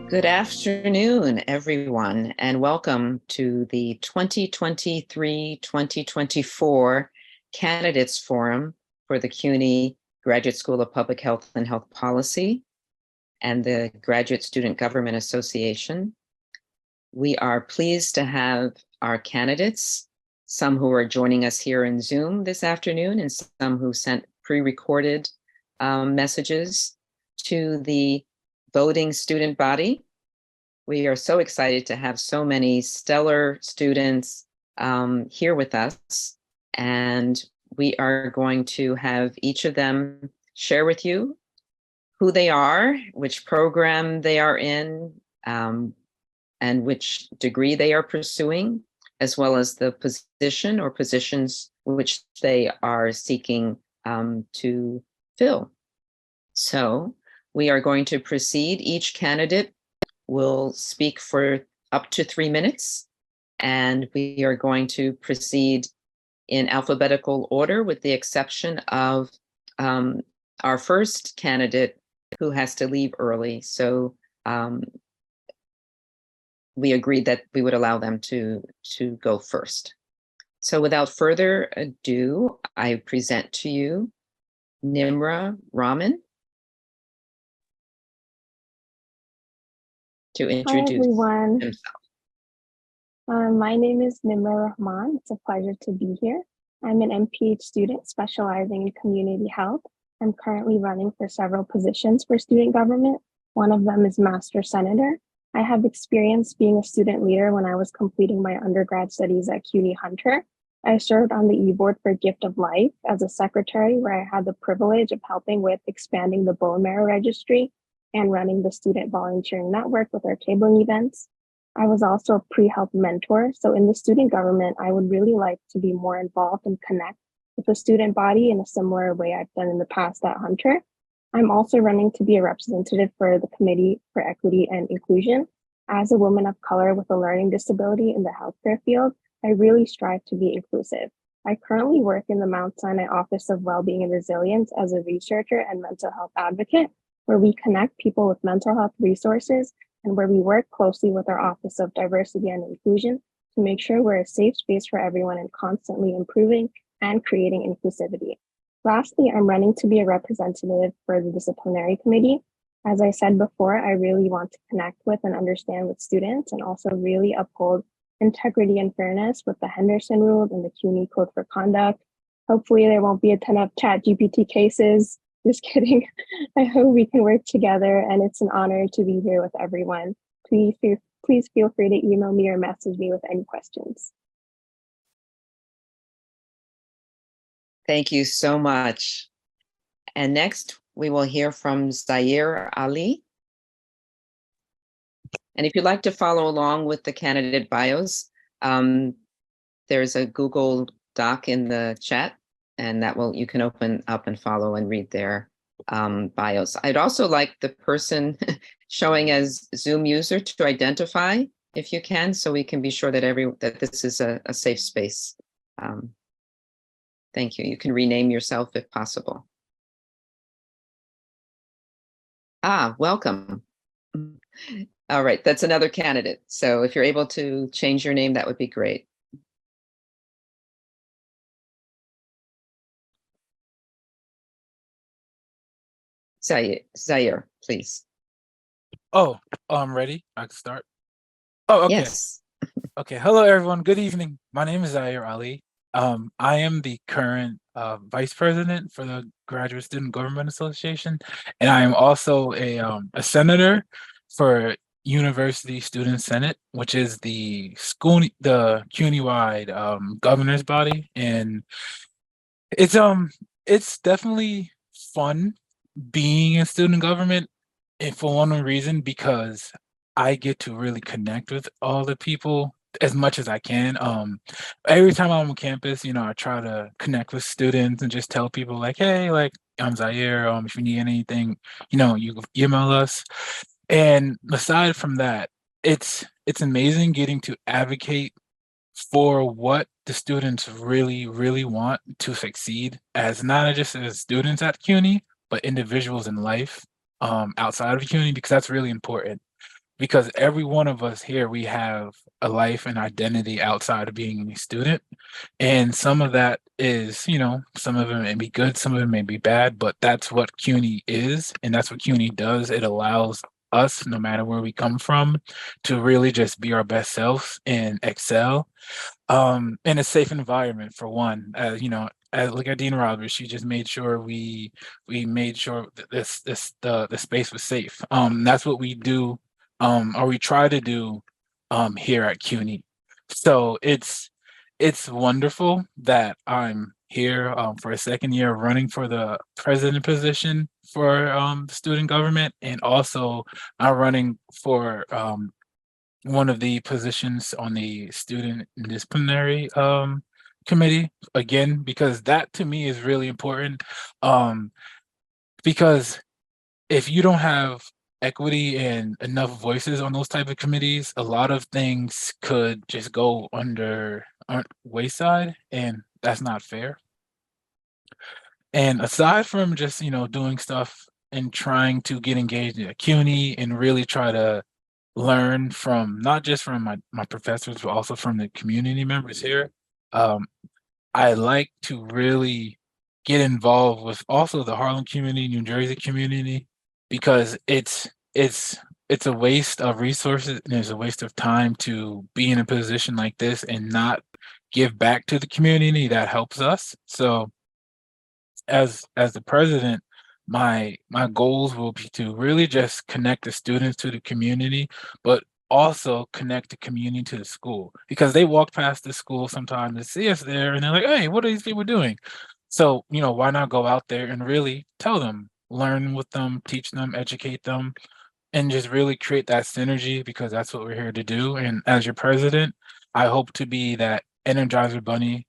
Good afternoon, everyone, and welcome to the 2023-2024 Candidates Forum for the CUNY Graduate School of Public Health and Health Policy and the Graduate Student Government Association. We are pleased to have our candidates, some who are joining us here in Zoom this afternoon and some who sent pre-recorded messages to the voting student body. We are so excited to have so many stellar students here with us, and we are going to have each of them share with you who they are, which program they are in, and which degree they are pursuing, as well as the position or positions which they are seeking to fill. So we are going to proceed. Each candidate will speak for up to 3 minutes, and we are going to proceed in alphabetical order with the exception of our first candidate who has to leave early. So we agreed that we would allow them to go first. So without further ado, I present to you Nimra Rahman to introduce everyone. himself. My name is Nimra Rahman. It's a pleasure to be here. I'm an MPH student specializing in community health. I'm currently running for several positions for student government. One of them is Master Senator. I have experience being a student leader when I was completing my undergrad studies at CUNY Hunter. I served on the e-board for Gift of Life as a secretary, where I had the privilege of helping with expanding the bone marrow registry and running the student volunteering network with our tabling events. I was also a pre-health mentor. So in the student government, I would really like to be more involved and connect with the student body in a similar way I've done in the past at Hunter. I'm also running to be a representative for the Committee for Equity and Inclusion. As a woman of color with a learning disability in the healthcare field, I really strive to be inclusive. I currently work in the Mount Sinai Office of Wellbeing and Resilience as a researcher and mental health advocate, where we connect people with mental health resources and where we work closely with our Office of Diversity and Inclusion to make sure we're a safe space for everyone and constantly improving and creating inclusivity. Lastly, I'm running to be a representative for the disciplinary committee. As I said before, I really want to connect with and understand with students and also really uphold integrity and fairness with the Henderson rules and the CUNY Code for Conduct. Hopefully there won't be a ton of ChatGPT cases. Just kidding. I hope we can work together, and it's an honor to be here with everyone. Please feel free to email me or message me with any questions. Thank you so much. And next, we will hear from Zaire Ali. And if you'd like to follow along with the candidate bios, there's a Google Doc in the chat, and you can open up and follow and read their bios. I'd also like the person showing as Zoom user to identify if you can, so we can be sure that this is a safe space. Thank you. You can rename yourself if possible. Welcome. All right, that's another candidate. So if you're able to change your name, that would be great. Zaire, please. Oh, I'm ready. I can start. Oh, okay. Yes. Okay. Hello, everyone. Good evening. My name is Zaire Ali. I am the current vice president for the Graduate Student Government Association, and I am also a senator for University Student Senate, which is the CUNY-wide governor's body, and it's definitely fun being in student government, and for one reason, because I get to really connect with all the people as much as I can. Every time I'm on campus, I try to connect with students and just tell people like, hey, like I'm Zaire. If you need anything, you email us. And aside from that, it's amazing getting to advocate for what the students really, really want to succeed, as not just as students at CUNY, but individuals in life outside of CUNY, because that's really important. because every one of us here, we have a life and identity outside of being a student. And some of that is, some of it may be good, some of it may be bad, but that's what CUNY is. And that's what CUNY does. It allows us, no matter where we come from, to really just be our best selves and excel in a safe environment for one. As look at Dean Roberts, she just made sure we made sure that the space was safe. That's what we do, or we try to do here at CUNY. So it's wonderful that I'm here for a second year running for the president position for the student government, and also I'm running for one of the positions on the student disciplinary committee again, because that to me is really important. Because if you don't have equity and enough voices on those type of committees, a lot of things could just go under wayside, and that's not fair. And aside from just doing stuff and trying to get engaged at CUNY and really try to learn from not just from my professors, but also from the community members here, I like to really get involved with also the Harlem community, New Jersey community, because it's a waste of resources and it's a waste of time to be in a position like this and not give back to the community that helps us. So as the president, my goals will be to really just connect the students to the community, but also connect the community to the school, because they walk past the school sometimes and see us there and they're like, hey, what are these people doing? So, why not go out there and really tell them, learn with them, teach them, educate them, and just really create that synergy, because that's what we're here to do. And as your president, I hope to be that energizer bunny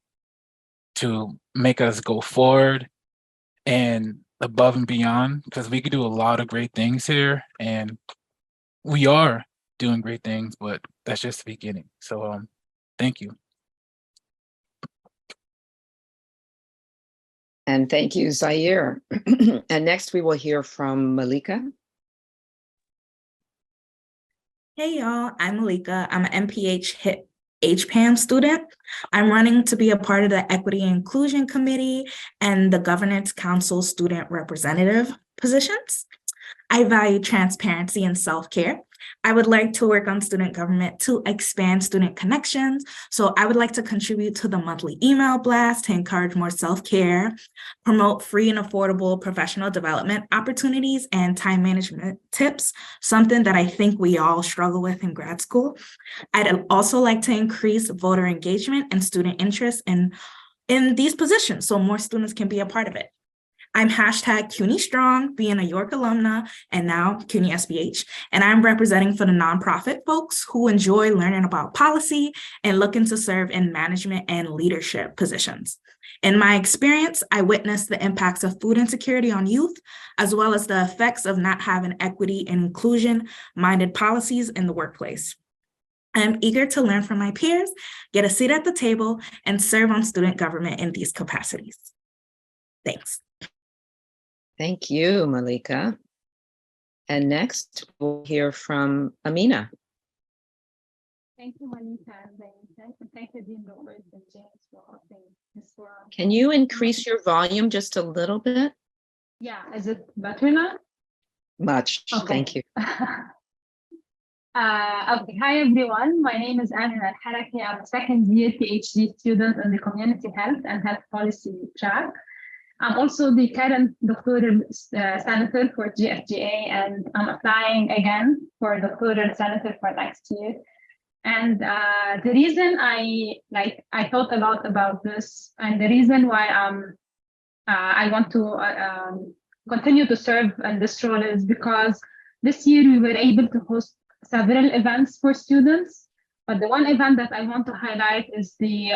to make us go forward and above and beyond, because we could do a lot of great things here, and we are doing great things, but that's just the beginning. So thank you. And thank you, Zaire. And next we will hear from Malika. Hey y'all, I'm Malika. I'm an MPH HIP HPAM student. I'm running to be a part of the Equity and Inclusion Committee and the Governance Council student representative positions. I value transparency and self-care. I would like to work on student government to expand student connections. So I would like to contribute to the monthly email blast to encourage more self-care, promote free and affordable professional development opportunities and time management tips, something that I think we all struggle with in grad school. I'd also like to increase voter engagement and student interest in these positions so more students can be a part of it. I'm hashtag CUNY Strong, being a York alumna, and now CUNY SPH. And I'm representing for the nonprofit folks who enjoy learning about policy and looking to serve in management and leadership positions. In my experience, I witnessed the impacts of food insecurity on youth, as well as the effects of not having equity and inclusion-minded policies in the workplace. I'm eager to learn from my peers, get a seat at the table, and serve on student government in these capacities. Thanks. Thank you, Malika. And next we'll hear from Amina. Thank you, Malika, and thank you, Dean Roberts and James, for hosting this forum. Can you increase your volume just a little bit? Yeah, is it better now? Much, Okay. Thank you. Okay, hi everyone. My name is Anna Al-Haraki. I'm a second year PhD student in the Community Health and Health Policy track. I'm also the current doctoral senator for GSGA, and I'm applying again for doctoral senator for next year. And the reason I thought a lot about this, and the reason why I want to continue to serve in this role is because this year we were able to host several events for students. But the one event that I want to highlight is the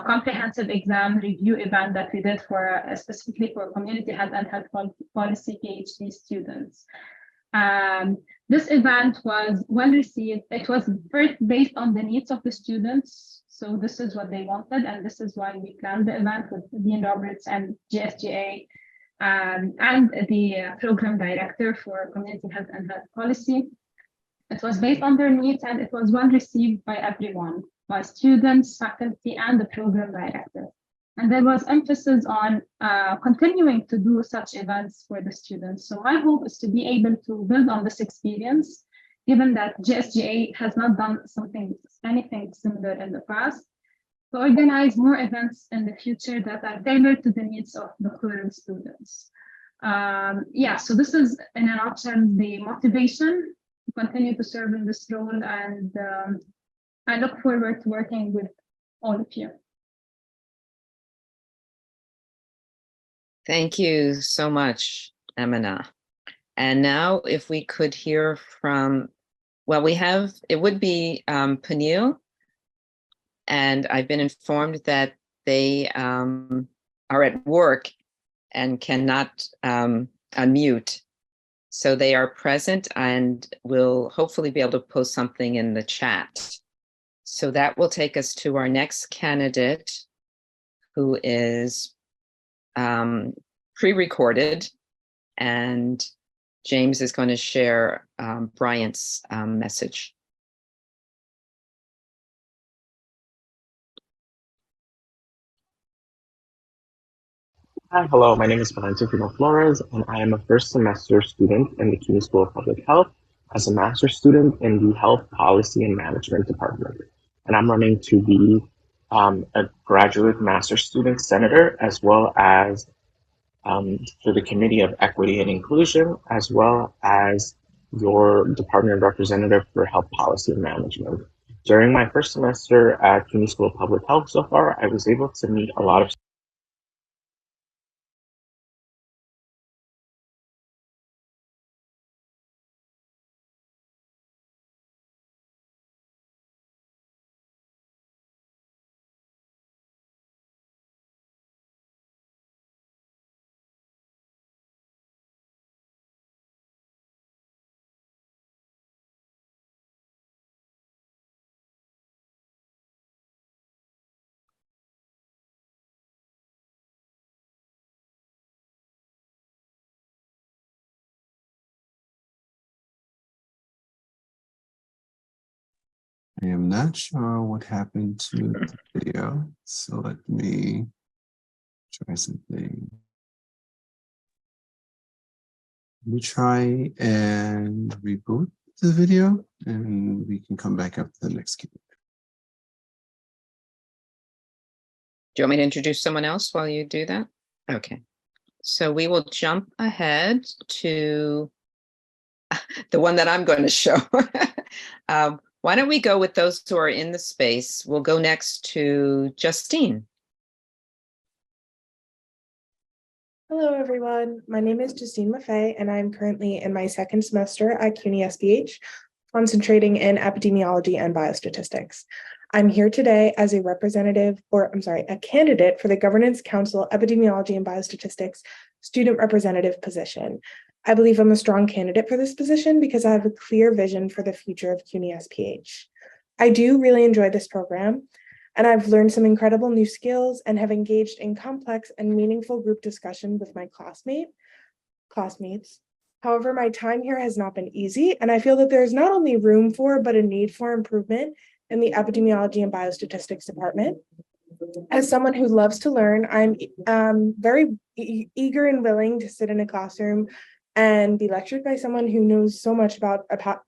comprehensive exam review event that we did for specifically for community health and health policy PhD students. This event was well received. It was first based on the needs of the students. So this is what they wanted, and this is why we planned the event with Dean Roberts and GSGA and the program director for community health and health policy. It was based on their needs and it was well received by everyone, by students, faculty, and the program director. And there was emphasis on continuing to do such events for the students. So my hope is to be able to build on this experience, given that GSGA has not done anything similar in the past, to organize more events in the future that are tailored to the needs of the current students. So this is in a nutshell the motivation to continue to serve in this role, and I look forward to working with all of you. Thank you so much, Emina. And now if we could hear from, well, it would be Panil, and I've been informed that they are at work and cannot unmute. So they are present and will hopefully be able to post something in the chat. So that will take us to our next candidate, who is pre-recorded, and James is going to share Bryant's message. Hi, hello, my name is Valentin Flores, and I am a first semester student in the CUNY School of Public Health as a master's student in the Health Policy and Management Department. And I'm running to be a graduate master's student senator, as well as for the Committee of Equity and Inclusion, as well as your department representative for Health Policy and Management. During my first semester at CUNY School of Public Health so far, I was able to meet a lot of I am not sure what happened to the video, so let me try something. Let me try and reboot the video, and we can come back up to the next Q&A. Do you want me to introduce someone else while you do that? Okay. So we will jump ahead to the one that I'm going to show. Why don't we go with those who are in the space? We'll go next to Justine. Hello, everyone. My name is Justine Maffei, and I'm currently in my second semester at CUNY SPH, concentrating in epidemiology and biostatistics. I'm here today as a candidate for the Governance Council Epidemiology and Biostatistics student representative position. I believe I'm a strong candidate for this position because I have a clear vision for the future of CUNY SPH. I do really enjoy this program, and I've learned some incredible new skills and have engaged in complex and meaningful group discussion with my classmates. However, my time here has not been easy, and I feel that there is not only room for, but a need for improvement in the epidemiology and biostatistics department. As someone who loves to learn, I'm very eager and willing to sit in a classroom and be lectured by someone who knows so much about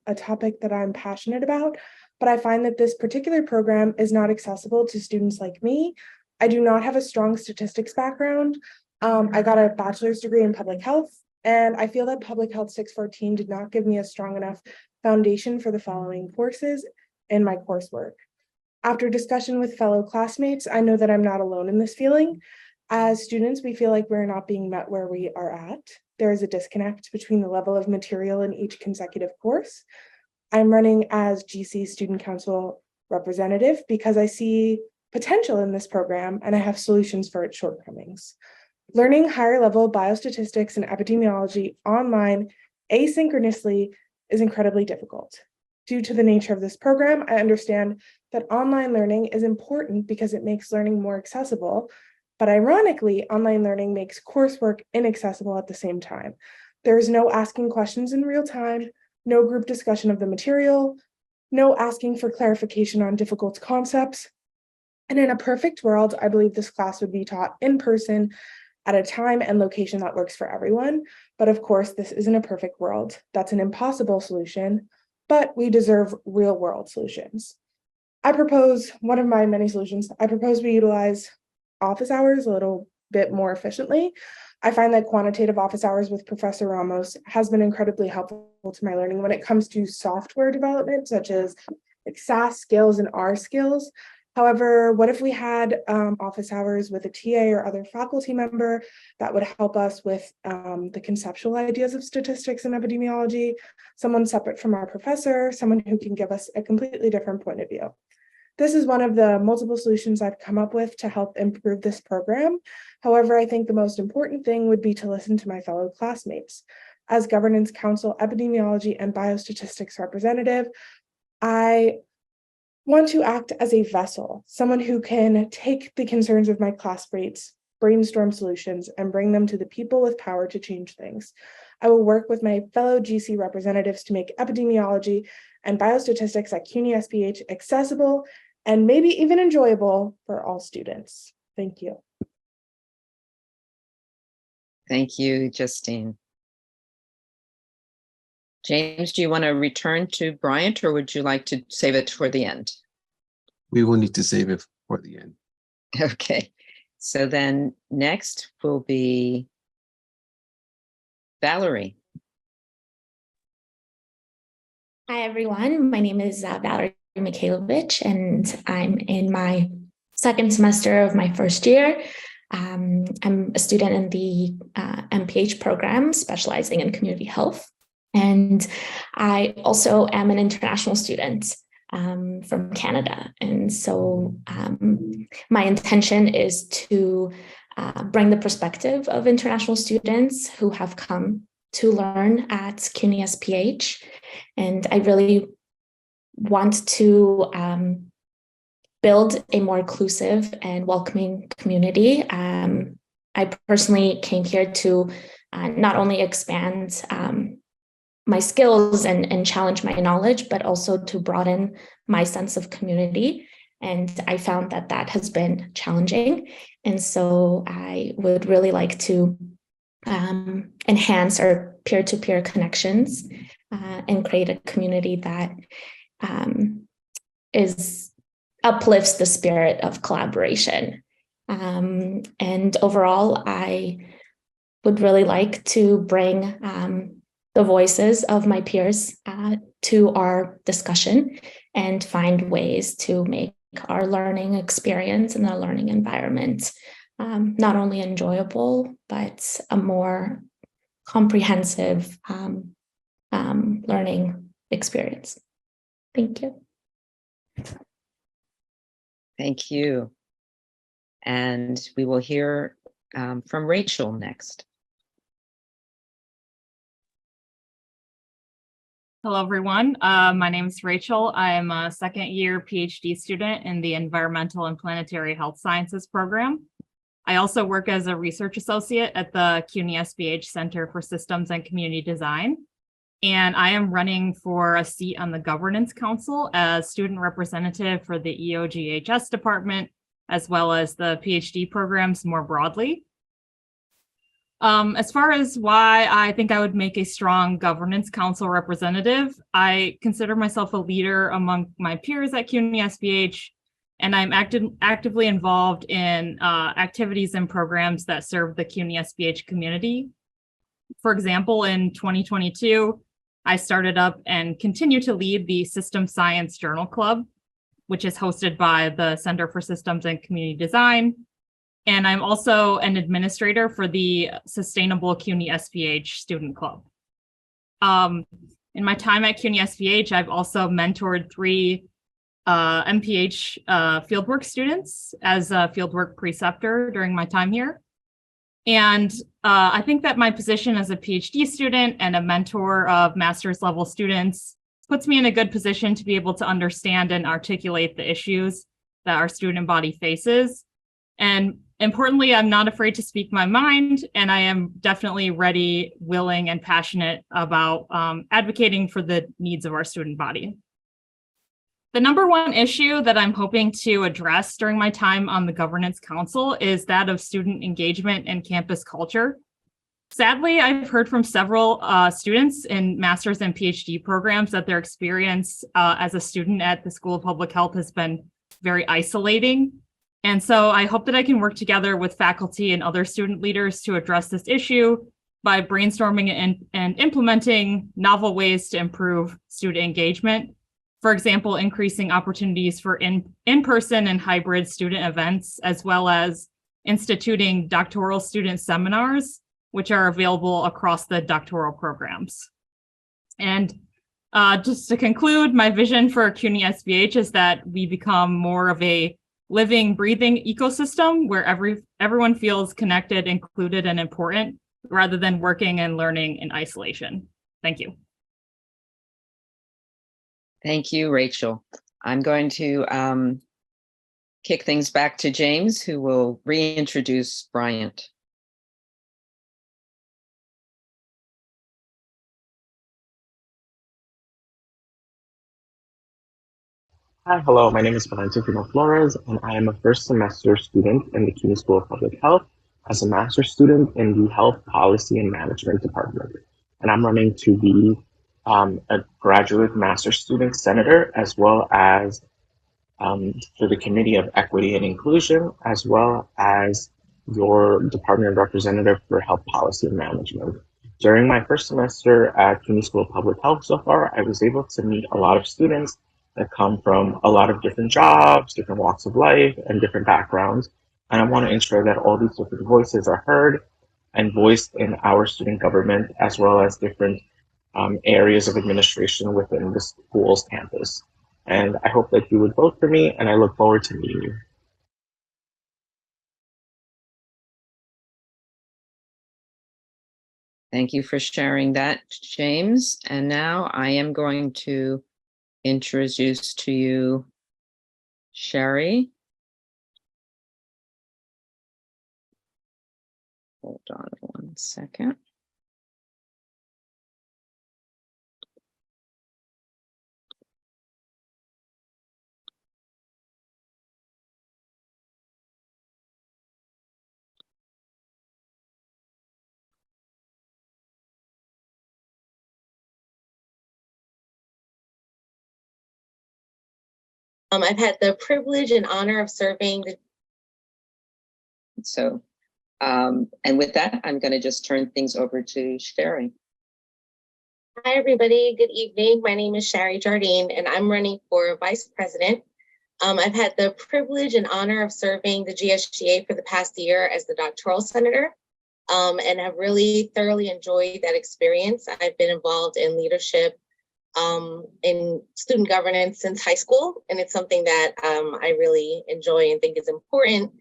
a topic that I'm passionate about. But I find that this particular program is not accessible to students like me. I do not have a strong statistics background. I got a bachelor's degree in public health, and I feel that Public Health 614 did not give me a strong enough foundation for the following courses in my coursework. After discussion with fellow classmates, I know that I'm not alone in this feeling. As students, we feel like we're not being met where we are at. There is a disconnect between the level of material in each consecutive course. I'm running as GC Student Council representative because I see potential in this program and I have solutions for its shortcomings. Learning higher level biostatistics and epidemiology online asynchronously is incredibly difficult. Due to the nature of this program, I understand that online learning is important because it makes learning more accessible, but ironically, online learning makes coursework inaccessible at the same time. There is no asking questions in real time, no group discussion of the material, no asking for clarification on difficult concepts. And in a perfect world, I believe this class would be taught in person at a time and location that works for everyone. But of course, this isn't a perfect world. That's an impossible solution, but we deserve real world solutions. I propose one of my many solutions. I propose we utilize office hours a little bit more efficiently. I find that quantitative office hours with Professor Ramos has been incredibly helpful to my learning when it comes to software development, such as like SAS skills and R skills. However, what if we had office hours with a TA or other faculty member that would help us with the conceptual ideas of statistics and epidemiology, someone separate from our professor, someone who can give us a completely different point of view. This is one of the multiple solutions I've come up with to help improve this program. However, I think the most important thing would be to listen to my fellow classmates. As Governance Council Epidemiology and Biostatistics representative, I want to act as a vessel, someone who can take the concerns of my classmates, brainstorm solutions, and bring them to the people with power to change things. I will work with my fellow GC representatives to make epidemiology and biostatistics at CUNY SPH accessible and maybe even enjoyable for all students. Thank you. Thank you, Justine. James, do you want to return to Bryant, or would you like to save it for the end? We will need to save it for the end. Okay, so then next will be Valerie. Hi, everyone. My name is Valerie Mikhailovich, and I'm in my second semester of my first year. I'm a student in the MPH program, specializing in community health. And I also am an international student from Canada. And so my intention is to bring the perspective of international students who have come to learn at CUNY SPH. And I really want to build a more inclusive and welcoming community. I personally came here to not only expand my skills and challenge my knowledge, but also to broaden my sense of community. And I found that that has been challenging. And so I would really like to enhance our peer-to-peer connections and create a community that uplifts the spirit of collaboration. And overall, I would really like to bring the voices of my peers to our discussion and find ways to make our learning experience and our learning environment not only enjoyable, but a more comprehensive learning experience. Thank you. Thank you. And we will hear from Rachel next. Hello, everyone. My name is Rachel. I am a second-year PhD student in the Environmental and Planetary Health Sciences program. I also work as a research associate at the CUNY SPH Center for Systems and Community Design. And I am running for a seat on the Governance Council as student representative for the EOGHS department, as well as the PhD programs more broadly. As far as why I think I would make a strong governance council representative, I consider myself a leader among my peers at CUNY SPH, and I'm actively involved in activities and programs that serve the CUNY SPH community. For example, in 2022, I started up and continue to lead the System Science Journal Club, which is hosted by the Center for Systems and Community Design. And I'm also an administrator for the Sustainable CUNY SPH Student Club. In my time at CUNY SPH, I've also mentored 3 MPH fieldwork students as a fieldwork preceptor during my time here. And I think that my position as a PhD student and a mentor of master's level students puts me in a good position to be able to understand and articulate the issues that our student body faces. And Importantly, I'm not afraid to speak my mind, and I am definitely ready, willing, and passionate about advocating for the needs of our student body. The number one issue that I'm hoping to address during my time on the Governance Council is that of student engagement and campus culture. Sadly, I've heard from several students in master's and PhD programs that their experience as a student at the School of Public Health has been very isolating. And so I hope that I can work together with faculty and other student leaders to address this issue by brainstorming and implementing novel ways to improve student engagement. For example, increasing opportunities for in-person and hybrid student events, as well as instituting doctoral student seminars, which are available across the doctoral programs. And just to conclude, my vision for CUNY SPH is that we become more of a living, breathing ecosystem where everyone feels connected, included, and important, rather than working and learning in isolation. Thank you. Thank you, Rachel. I'm going to kick things back to James, who will reintroduce Bryant. Hi, hello, my name is Valentino Flores, and I am a first semester student in the CUNY School of Public Health as a master's student in the Health Policy and Management Department. And I'm running to be a graduate master's student senator, as well as for the Committee of Equity and Inclusion, as well as your department representative for Health Policy and Management. During my first semester at CUNY School of Public Health so far, I was able to meet a lot of students that come from a lot of different jobs, different walks of life, and different backgrounds. And I want to ensure that all these different voices are heard and voiced in our student government, as well as different areas of administration within the school's campus. And I hope that you would vote for me, and I look forward to meeting you. Thank you for sharing that, James. And now I am going to introduce to you Sherry. Hold on 1 second. I've had the privilege and honor of serving the And with that, I'm going to just turn things over to Sherry. Hi, everybody. Good evening. My name is Sherry Jardine, and I'm running for vice president. I've had the privilege and honor of serving the GSGA for the past year as the doctoral senator, and have really thoroughly enjoyed that experience. I've been involved in leadership in student governance since high school, and it's something that I really enjoy and think is important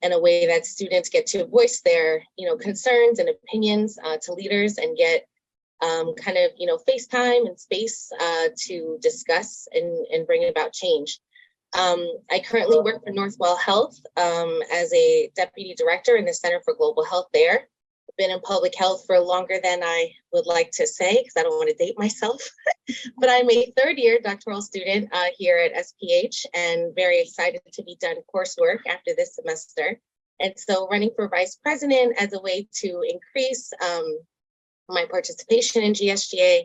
in a way that students get to voice their concerns and opinions to leaders and get kind of face time and space to discuss and bring about change. I currently work for Northwell Health as a deputy director in the Center for Global Health there. Been in public health for longer than I would like to say, because I don't want to date myself. But I'm a third-year doctoral student here at SPH, and very excited to be done coursework after this semester. And so running for vice president as a way to increase my participation in GSGA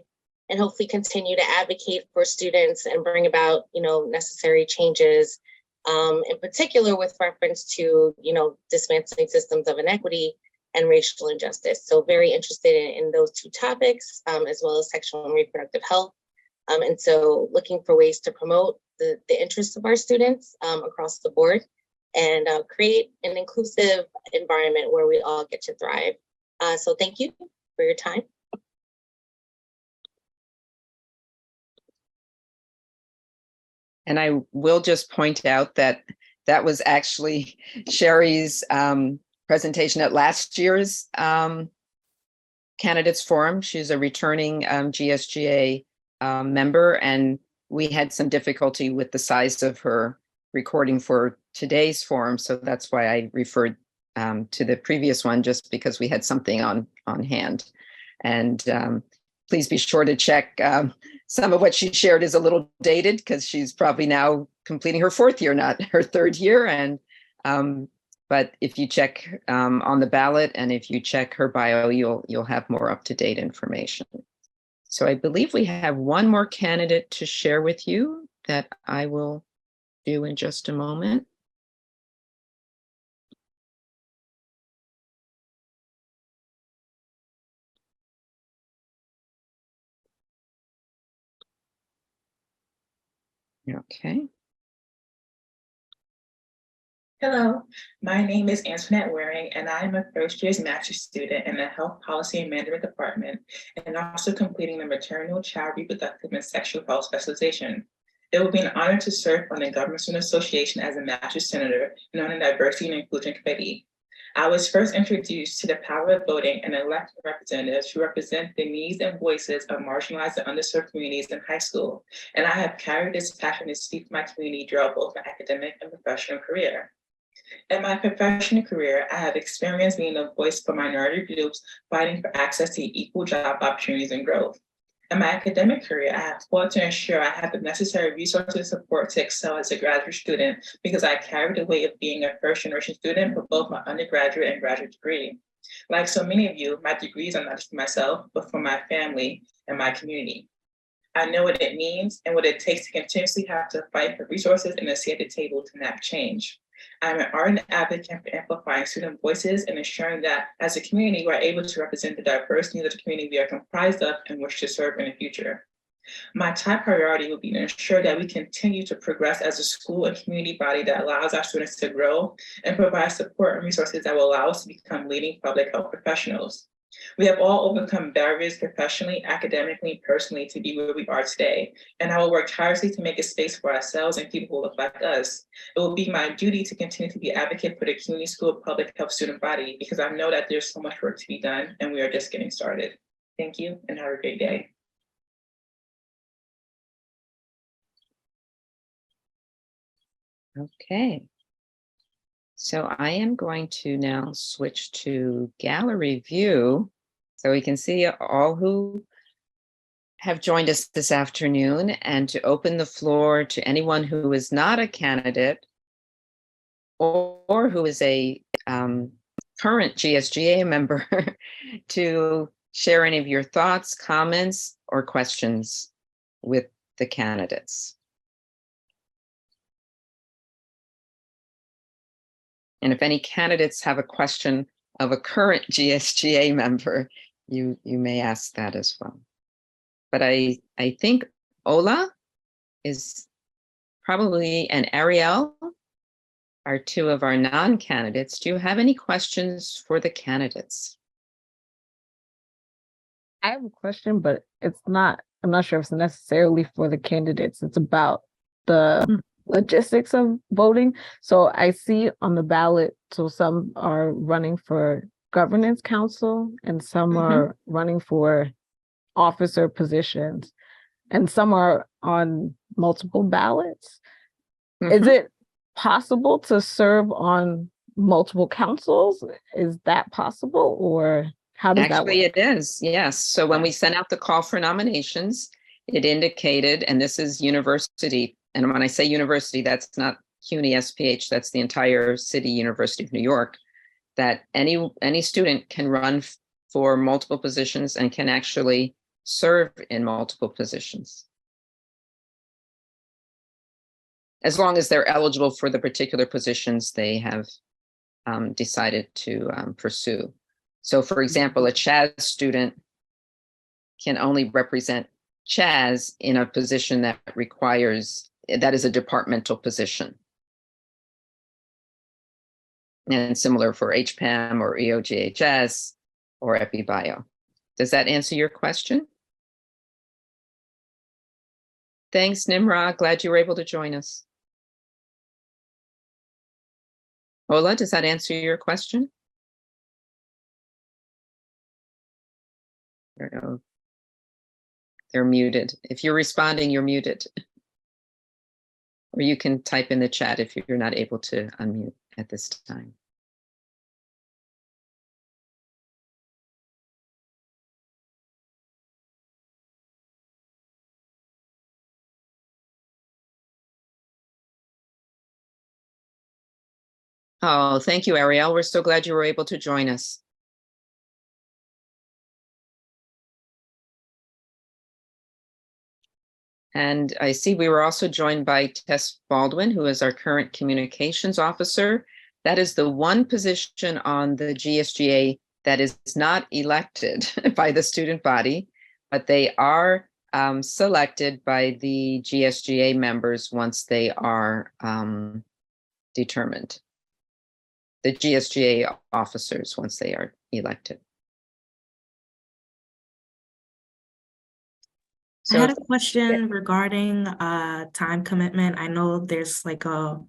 and hopefully continue to advocate for students and bring about necessary changes, in particular with reference to dismantling systems of inequity and racial injustice. So very interested in those two topics, as well as sexual and reproductive health. And so looking for ways to promote the interests of our students across the board and create an inclusive environment where we all get to thrive. So thank you for your time. And I will just point out that that was actually Sherry's presentation at last year's Candidates Forum. She's a returning GSGA member, and we had some difficulty with the size of her recording for today's forum, so that's why I referred to the previous one, just because we had something on hand. And please be sure to check. Some of what she shared is a little dated because she's probably now completing her 4th year, not her 3rd year. And but if you check on the ballot and if you check her bio, you'll have more up-to-date information. So I believe we have one more candidate to share with you that I will do in just a moment. Okay. Hello, my name is Antoinette Waring, and I am a first-year master's student in the Health Policy and Management Department, and also completing the Maternal, Child, Reproductive, and Sexual Health specialization. It will be an honor to serve on the Government Student Association as a master's senator and on the Diversity and Inclusion Committee. I was first introduced to the power of voting and elected representatives who represent the needs and voices of marginalized and underserved communities in high school, and I have carried this passion to speak to my community throughout both my academic and professional career. In my professional career, I have experienced being a voice for minority groups fighting for access to equal job opportunities and growth. In my academic career, I have fought to ensure I have the necessary resources and support to excel as a graduate student because I carry the weight of being a first-generation student for both my undergraduate and graduate degree. Like so many of you, my degrees are not just for myself, but for my family and my community. I know what it means and what it takes to continuously have to fight for resources and a seat at the table to enact change. I'm an ardent advocate for amplifying student voices and ensuring that as a community, we're able to represent the diverse needs of the community we are comprised of and wish to serve in the future. My top priority will be to ensure that we continue to progress as a school and community body that allows our students to grow and provide support and resources that will allow us to become leading public health professionals. We have all overcome barriers professionally, academically, and personally to be where we are today, and I will work tirelessly to make a space for ourselves and people who look like us. It will be my duty to continue to be advocate for the CUNY School of Public Health student body because I know that there's so much work to be done and we are just getting started. Thank you and have a great day. Okay. So I am going to now switch to gallery view so we can see all who have joined us this afternoon, and to open the floor to anyone who is not a candidate or who is a current GSGA member to share any of your thoughts, comments, or questions with the candidates. And if any candidates have a question of a current GSGA member, you may ask that as well. But I think Ola is probably, and Ariel are two of our non-candidates. Do you have any questions for the candidates? I have a question, but it's not, I'm not sure if it's necessarily for the candidates. It's about the logistics of voting. So I see on the ballot, so some are running for governance council and some are running for officer positions and some are on multiple ballots. Is it possible to serve on multiple councils? Is that possible, or how does that work? Actually, it is, yes. So when we sent out the call for nominations, it indicated, and this is university, and when I say university, that's not CUNY SPH, that's the entire city, University of New York, that any student can run for multiple positions and can actually serve in multiple positions, as long as they're eligible for the particular positions they have decided to pursue. So for example, a Chaz student can only represent Chaz in a position that requires, that is a departmental position. And similar for HPAM or EOGHS or EpiBio. Does that answer your question? Thanks, Nimra. Glad you were able to join us. Ola, does that answer your question? They're muted. If you're responding, you're muted. or you can type in the chat if you're not able to unmute at this time. Oh, thank you, Ariel. We're so glad you were able to join us. And I see we were also joined by Tess Baldwin, who is our current communications officer. That is the one position on the GSGA that is not elected by the student body, but they are selected by the GSGA members once they are determined. The GSGA officers once they are elected. I had a question regarding time commitment. I know there's like a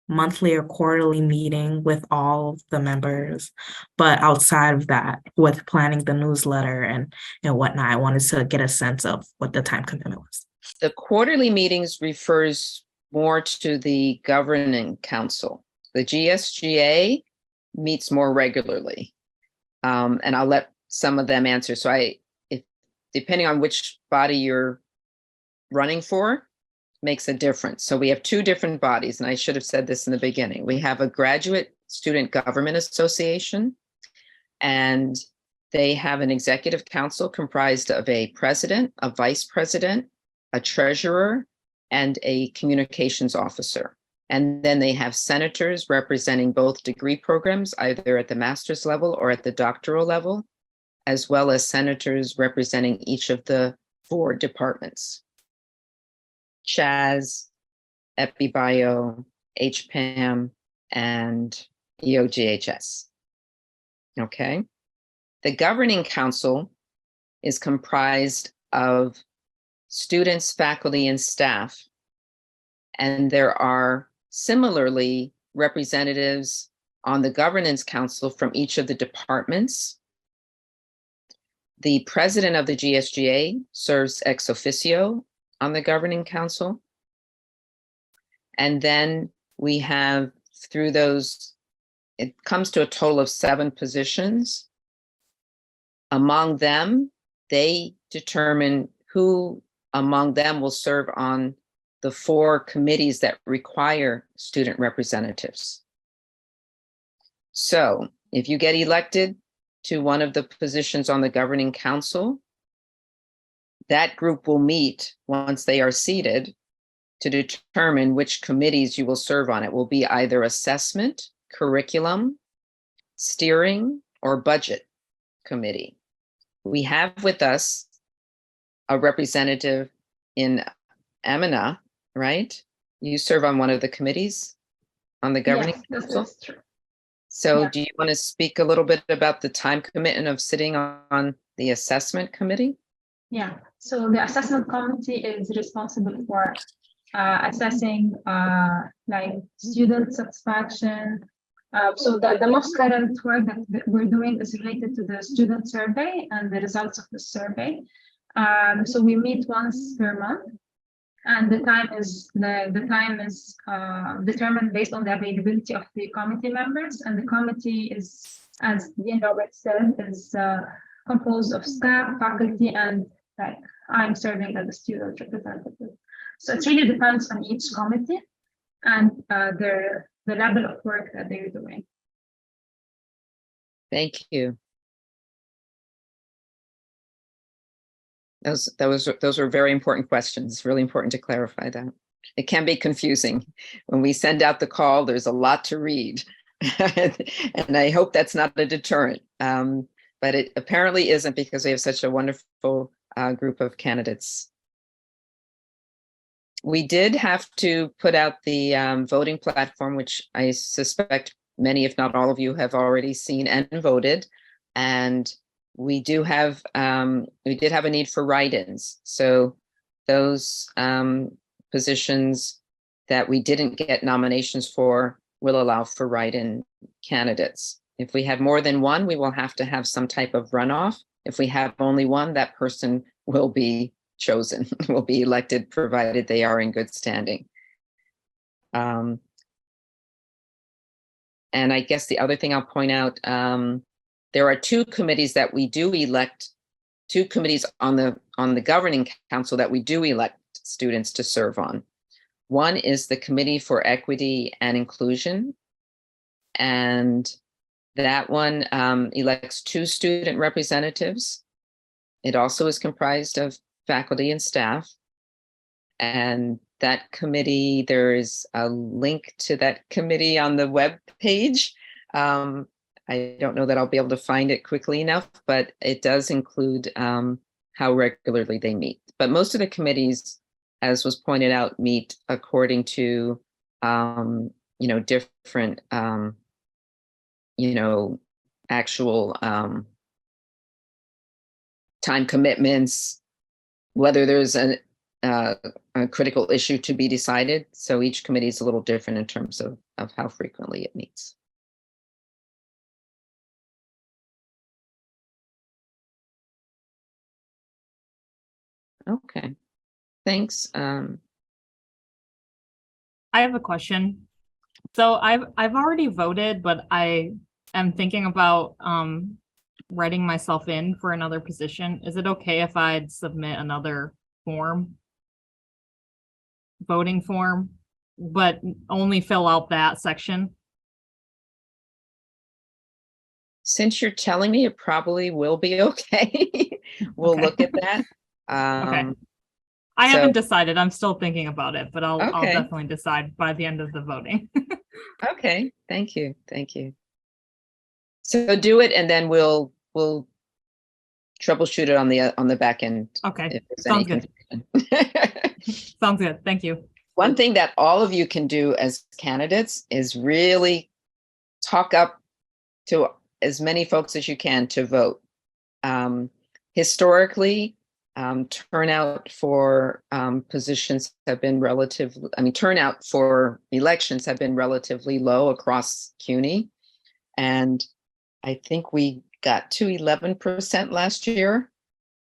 monthly or quarterly meeting with all of the members, but outside of that, with planning the newsletter and whatnot, I wanted to get a sense of what the time commitment was. The quarterly meetings refers more to the governing council. The GSGA meets more regularly, and I'll let some of them answer. So depending on which body you're running for, makes a difference. So we have two different bodies, and I should have said this in the beginning. We have a Graduate Student Government Association, and they have an executive council comprised of a president, a vice president, a treasurer, and a communications officer. And then they have senators representing both degree programs, either at the master's level or at the doctoral level, as well as senators representing each of the 4 departments: CHAS, EpiBio, HPAM, and EOGHS. Okay. The governing council is comprised of students, faculty, and staff. And there are similarly representatives on the governance council from each of the departments. The president of the GSGA serves ex officio on the governing council. And then we have, through those, it comes to a total of 7 positions. Among them, they determine who among them will serve on the 4 committees that require student representatives. So if you get elected to one of the positions on the governing council, that group will meet once they are seated to determine which committees you will serve on. It will be either assessment, curriculum, steering, or budget committee. We have with us a representative in Amina, right? You serve on one of the committees on the governing council? Yes, true. So Yeah. do you want to speak a little bit about the time commitment of sitting on the assessment committee? Yeah, so the assessment committee is responsible for assessing like student satisfaction. So the most current work that we're doing is related to the student survey and the results of the survey. So we meet once per month, and the time is determined based on the availability of the committee members. And the committee is, as Dean Robert said, is composed of staff, faculty, and like I'm serving as a student representative. So it really depends on each committee and the level of work that they're doing. Thank you. Those were very important questions. It's really important to clarify that. It can be confusing. When we send out the call, there's a lot to read. And I hope that's not a deterrent. But it apparently isn't, because we have such a wonderful group of candidates. We did have to put out the voting platform, which I suspect many, if not all of you, have already seen and voted. And we did have a need for write-ins. So those positions that we didn't get nominations for will allow for write-in candidates. If we have more than one, we will have to have some type of runoff. If we have only one, that person will be chosen, will be elected, provided they are in good standing. And I guess the other thing I'll point out, there are two committees that we do elect, two committees on the governing council that we do elect students to serve on. One is the Committee for Equity and Inclusion, and that one elects 2 student representatives. It also is comprised of faculty and staff. And that committee, there is a link to that committee on the web page. I don't know that I'll be able to find it quickly enough, but it does include how regularly they meet. But most of the committees, as was pointed out, meet according to different actual time commitments, whether there's a critical issue to be decided. So each committee is a little different in terms of how frequently it meets. Okay, thanks. I have a question. So I've already voted, but I am thinking about writing myself in for another position. Is it okay if I'd submit another form, voting form, but only fill out that section? Since you're telling me, it probably will be okay. We'll look at that. Okay. I haven't decided. I'm still thinking about it, but I'll definitely decide by the end of the voting. Okay, thank you. So do it, and then we'll troubleshoot it on the back end. Okay, sounds good. Sounds good. Thank you. One thing that all of you can do as candidates is really talk up to as many folks as you can to vote. Historically, turnout for positions have been turnout for elections have been relatively low across CUNY. And I think we got to 11% last year,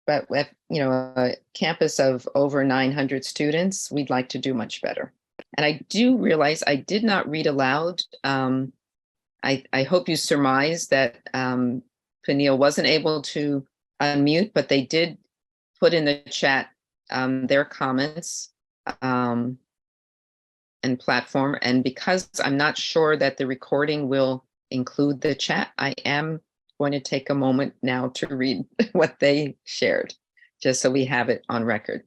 but with a campus of over 900 students, we'd like to do much better. And I do realize I did not read aloud. I hope you surmise that Peniel wasn't able to unmute, but they did put in the chat their comments and platform. And because I'm not sure that the recording will include the chat, I am going to take a moment now to read what they shared, just so we have it on record.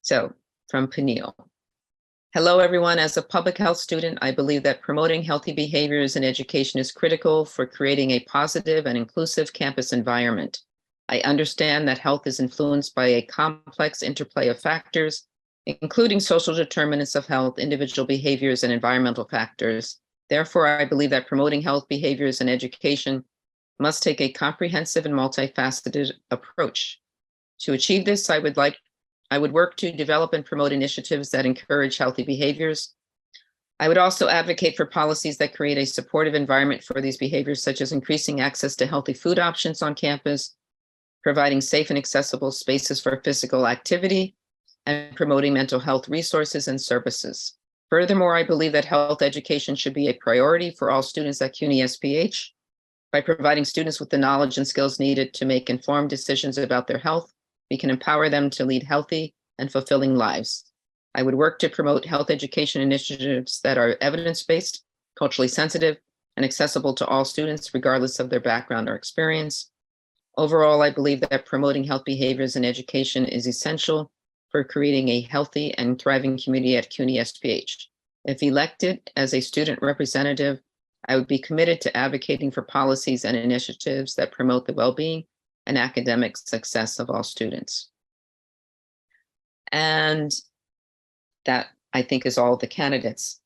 So from Peniel. Hello, everyone. As a public health student, I believe that promoting healthy behaviors in education is critical for creating a positive and inclusive campus environment. I understand that health is influenced by a complex interplay of factors, including social determinants of health, individual behaviors, and environmental factors. Therefore, I believe that promoting health behaviors in education must take a comprehensive and multifaceted approach. To achieve this, I would work to develop and promote initiatives that encourage healthy behaviors. I would also advocate for policies that create a supportive environment for these behaviors, such as increasing access to healthy food options on campus, providing safe and accessible spaces for physical activity, and promoting mental health resources and services. Furthermore, I believe that health education should be a priority for all students at CUNY SPH. By providing students with the knowledge and skills needed to make informed decisions about their health, we can empower them to lead healthy and fulfilling lives. I would work to promote health education initiatives that are evidence-based, culturally sensitive, and accessible to all students, regardless of their background or experience. Overall, I believe that promoting health behaviors in education is essential for creating a healthy and thriving community at CUNY SPH. If elected as a student representative, I would be committed to advocating for policies and initiatives that promote the well-being and academic success of all students. And that, I think, is all the candidates.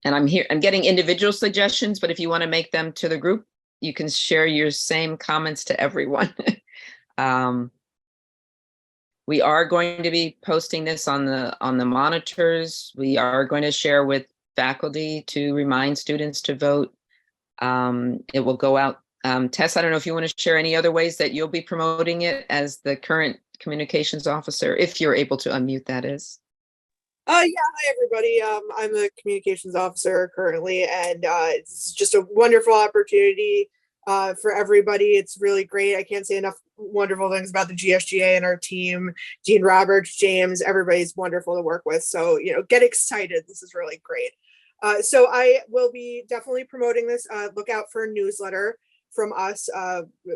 And I'm getting individual suggestions, but if you want to make them to the group, you can share your same comments to everyone. We are going to be posting this on the monitors. We are going to share with faculty to remind students to vote. It will go out. Tess, I don't know if you want to share any other ways that you'll be promoting it as the current communications officer, if you're able to unmute, that is. Yeah, hi everybody. I'm a communications officer currently, and it's just a wonderful opportunity for everybody. It's really great. I can't say enough wonderful things about the GSGA and our team. Dean Roberts, James, everybody's wonderful to work with. So, get excited. This is really great. So I will be definitely promoting this. Look out for a newsletter from us.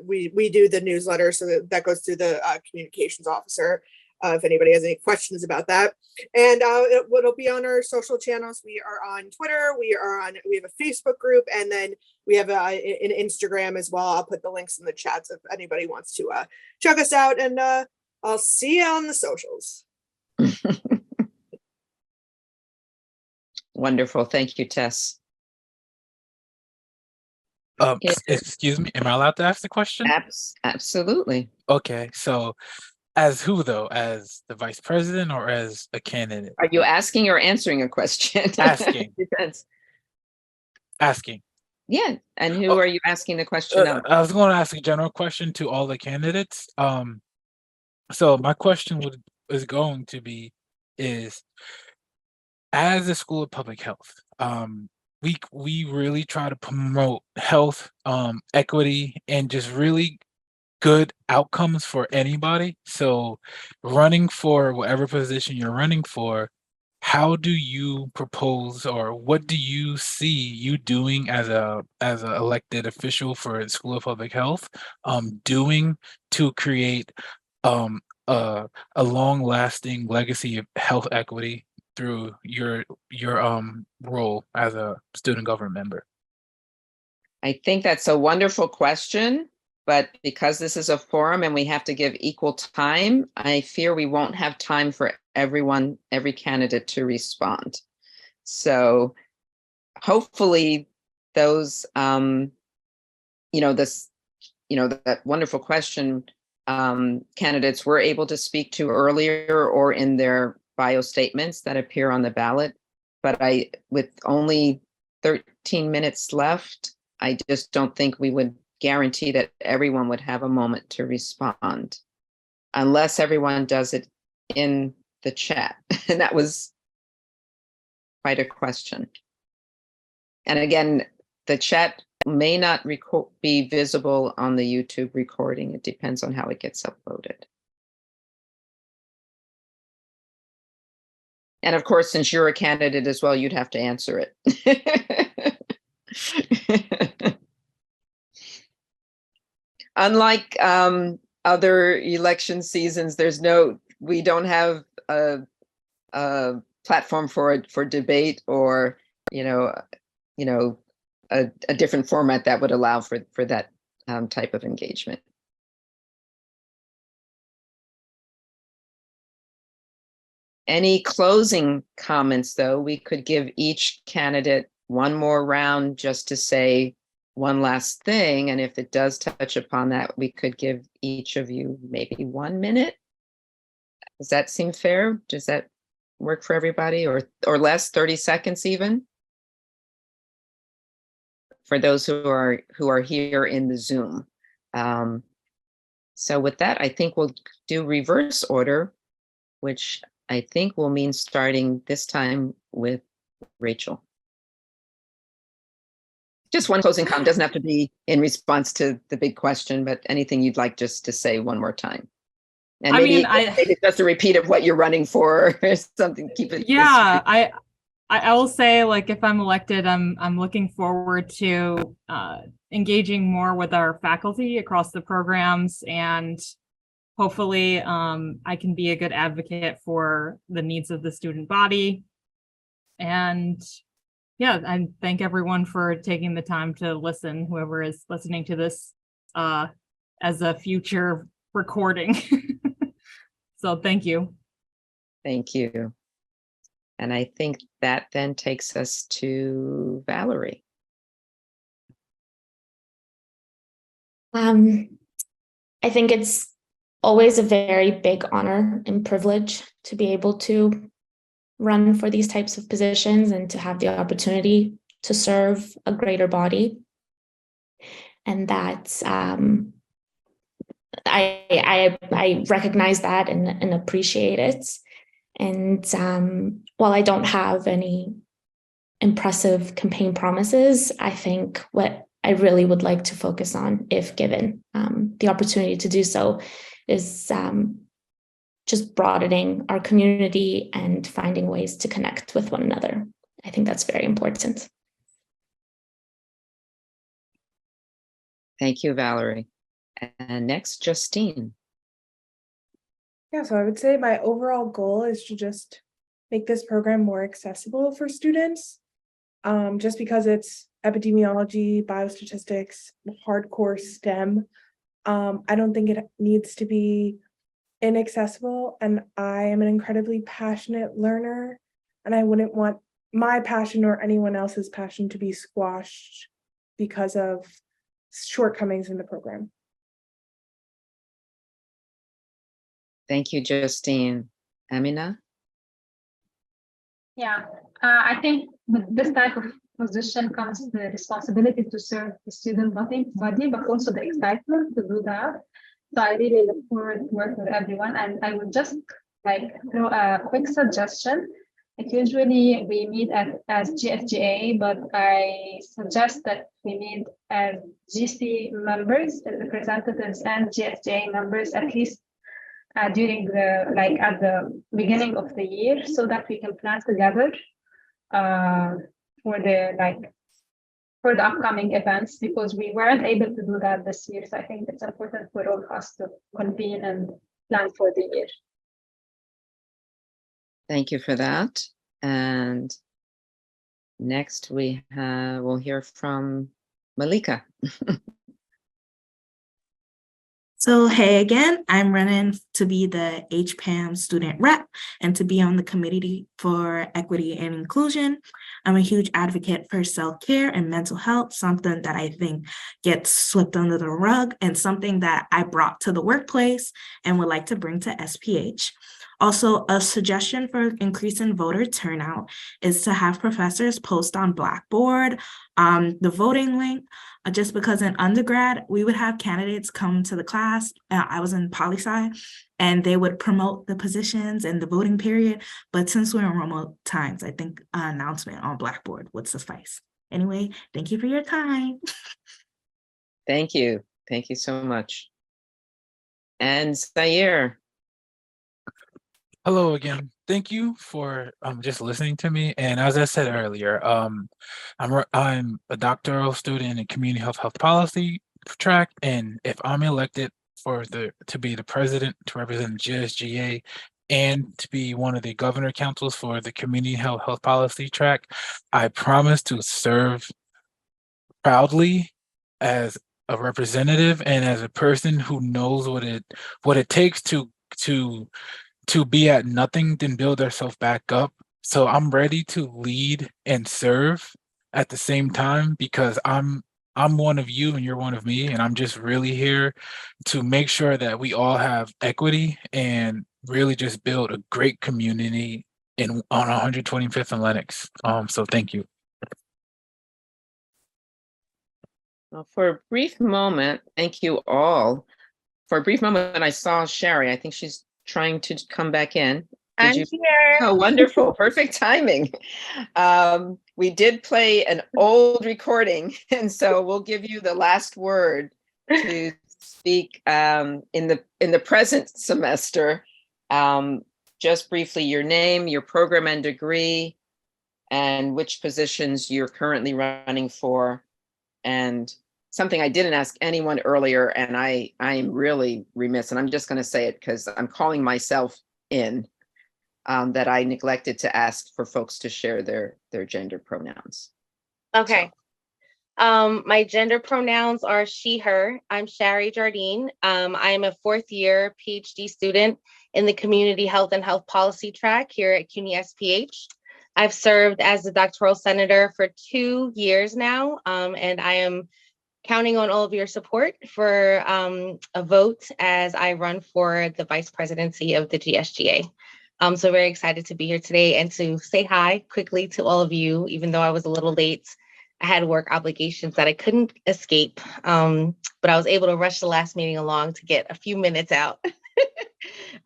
We do the newsletter, so that goes to the communications officer. If anybody has any questions about that. And it'll be on our social channels. We are on Twitter, we have a Facebook group, and then we have an Instagram as well. I'll put the links in the chats if anybody wants to check us out, and I'll see you on the socials. Wonderful. Thank you, Tess. Excuse me, am I allowed to ask the question? Absolutely. Okay, so as who though? As the vice president or as a candidate? Are you asking or answering a question? Asking. Depends. Asking. Yeah, and who are you asking the question of? I was going to ask a general question to all the candidates. So my question is going to be is, as a school of public health, we really try to promote health, equity, and just really good outcomes for anybody. So running for whatever position you're running for, how do you propose, or what do you see you doing as a elected official for the School of Public Health, doing to create a long-lasting legacy of health equity through your role as a student government member? I think that's a wonderful question, but because this is a forum and we have to give equal time, I fear we won't have time for every candidate to respond. So hopefully those, that wonderful question candidates were able to speak to earlier or in their bio statements that appear on the ballot. But with only 13 minutes left, I just don't think we would guarantee that everyone would have a moment to respond unless everyone does it in the chat. And that was quite a question. And again, the chat may not be visible on the YouTube recording. It depends on how it gets uploaded. And of course, since you're a candidate as well, you'd have to answer it. Unlike other election seasons, we don't have a platform for debate or a different format that would allow for that type of engagement. Any closing comments, though? We could give each candidate one more round just to say one last thing. And if it does touch upon that, we could give each of you maybe 1 minute. Does that seem fair? Does that work for everybody, or less, 30 seconds even? For those who are here in the Zoom. So with that, I think we'll do reverse order, which I think will mean starting this time with Rachel. Just one closing comment, doesn't have to be in response to the big question, but anything you'd like just to say one more time. And maybe just a repeat of what you're running for or something, keep it. Yeah, I will say, like, if I'm elected, I'm looking forward to engaging more with our faculty across the programs, and hopefully I can be a good advocate for the needs of the student body. And yeah, I thank everyone for taking the time to listen, whoever is listening to this as a future recording. So thank you. Thank you. And I think that then takes us to Valerie. I think it's always a very big honor and privilege to be able to run for these types of positions and to have the opportunity to serve a greater body. And that I recognize that and appreciate it. And while I don't have any impressive campaign promises, I think what I really would like to focus on, if given the opportunity to do so, is just broadening our community and finding ways to connect with one another. I think that's very important. Thank you, Valerie. And next, Justine. Yeah, so I would say my overall goal is to just make this program more accessible for students. Just because it's epidemiology, biostatistics, hardcore STEM, I don't think it needs to be inaccessible. And I am an incredibly passionate learner, and I wouldn't want my passion or anyone else's passion to be squashed because of shortcomings in the program. Thank you, Justine. Amina? Yeah, I think with this type of position comes the responsibility to serve the student body, but also the excitement to do that. So I really look forward to work with everyone. And I would just like throw a quick suggestion. Like usually we meet as GSGA, but I suggest that we meet as GC members, as representatives, and GSGA members at least during at the beginning of the year, so that we can plan together for the upcoming events, because we weren't able to do that this year. So I think it's important for all of us to convene and plan for the year. Thank you for that. And next we'll hear from Malika. So, hey again, I'm running to be the HPAM student rep and to be on the committee for equity and inclusion. I'm a huge advocate for self-care and mental health, something that I think gets swept under the rug and something that I brought to the workplace and would like to bring to SPH. Also, a suggestion for increasing voter turnout is to have professors post on Blackboard the voting link, just because in undergrad, we would have candidates come to the class. I was in poli-sci, and they would promote the positions and the voting period. But since we're in remote times, I think an announcement on Blackboard would suffice. Anyway, thank you for your time. Thank you. Thank you so much. And Zaire. Hello again. Thank you for just listening to me. And as I said earlier, I'm a doctoral student in community health policy track, and if I'm elected to be the president to represent GSGA and to be one of the governor councils for the community health policy track, I promise to serve proudly as a representative and as a person who knows what it takes to be at nothing, then build ourselves back up. So I'm ready to lead and serve at the same time, because I'm one of you and you're one of me, and I'm just really here to make sure that we all have equity and really just build a great community on 125th and Lenox. So thank you. Well, for a brief moment, thank you all. For a brief moment, I saw Sherry. I think she's trying to come back in. I'm here. Oh, wonderful. Perfect timing. We did play an old recording, and so we'll give you the last word to speak in the present semester. Just briefly, your name, your program and degree, and which positions you're currently running for. And something I didn't ask anyone earlier, and I'm really remiss, and I'm just going to say it because I'm calling myself in, that I neglected to ask for folks to share their gender pronouns. Okay. My gender pronouns are she, her. I'm Shari Jardine. I am a fourth year PhD student in the community health and health policy track here at CUNY SPH. I've served as the doctoral senator for 2 years now, and I am counting on all of your support for a vote as I run for the vice presidency of the GSGA. I'm so very excited to be here today and to say hi quickly to all of you, even though I was a little late. I had work obligations that I couldn't escape, but I was able to rush the last meeting along to get a few minutes out.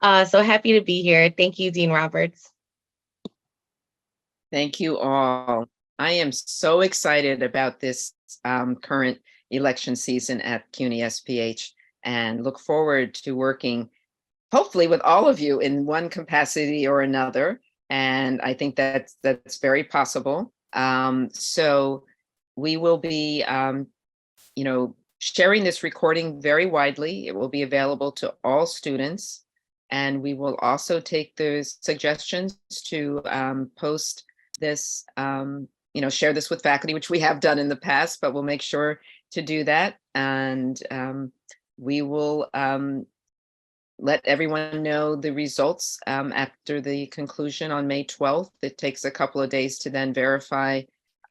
So happy to be here. Thank you, Dean Roberts. Thank you all. I am so excited about this current election season at CUNY SPH and look forward to working hopefully with all of you in one capacity or another. And I think that's very possible. So we will be, sharing this recording very widely. It will be available to all students. And we will also take those suggestions to post this, share this with faculty, which we have done in the past, but we'll make sure to do that. And we will let everyone know the results after the conclusion on May 12th. It takes a couple of days to then verify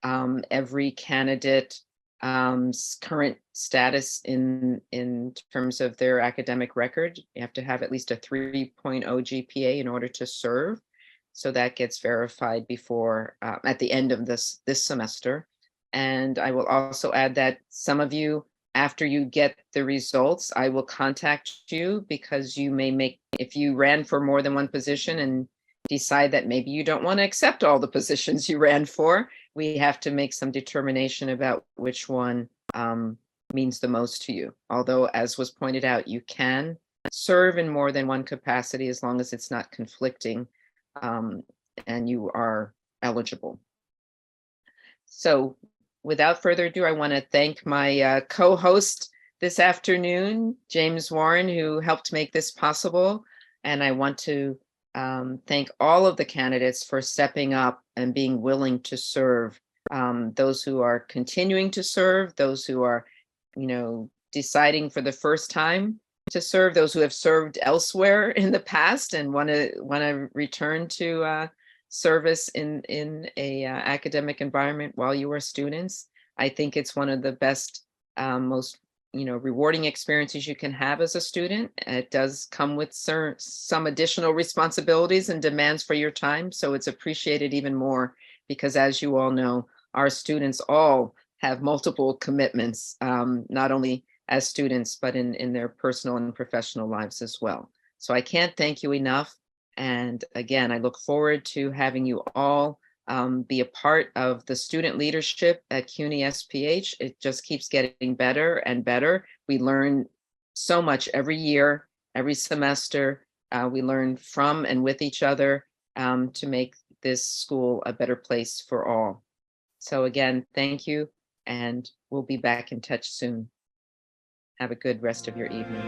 every candidate current status in terms of their academic record. You have to have at least a 3.0 GPA in order to serve. So that gets verified before at the end of this semester. And I will also add that some of you, after you get the results, I will contact you because you may if you ran for more than one position and decide that maybe you don't want to accept all the positions you ran for, we have to make some determination about which one means the most to you. Although, as was pointed out, you can serve in more than one capacity as long as it's not conflicting and you are eligible. So without further ado, I want to thank my co-host this afternoon, James Warren, who helped make this possible. And I want to thank all of the candidates for stepping up and being willing to serve. Those who are continuing to serve, those who are, deciding for the first time to serve, those who have served elsewhere in the past and want to return to service in a academic environment while you are students. I think it's one of the best, most rewarding experiences you can have as a student. It does come with some additional responsibilities and demands for your time, so it's appreciated even more because, as you all know, our students all have multiple commitments, not only as students but in their personal and professional lives as well. So I can't thank you enough. And again, I look forward to having you all be a part of the student leadership at CUNY SPH. It just keeps getting better and better. We learn so much every year, every semester. We learn from and with each other to make this school a better place for all. So again, thank you, and we'll be back in touch soon. Have a good rest of your evening.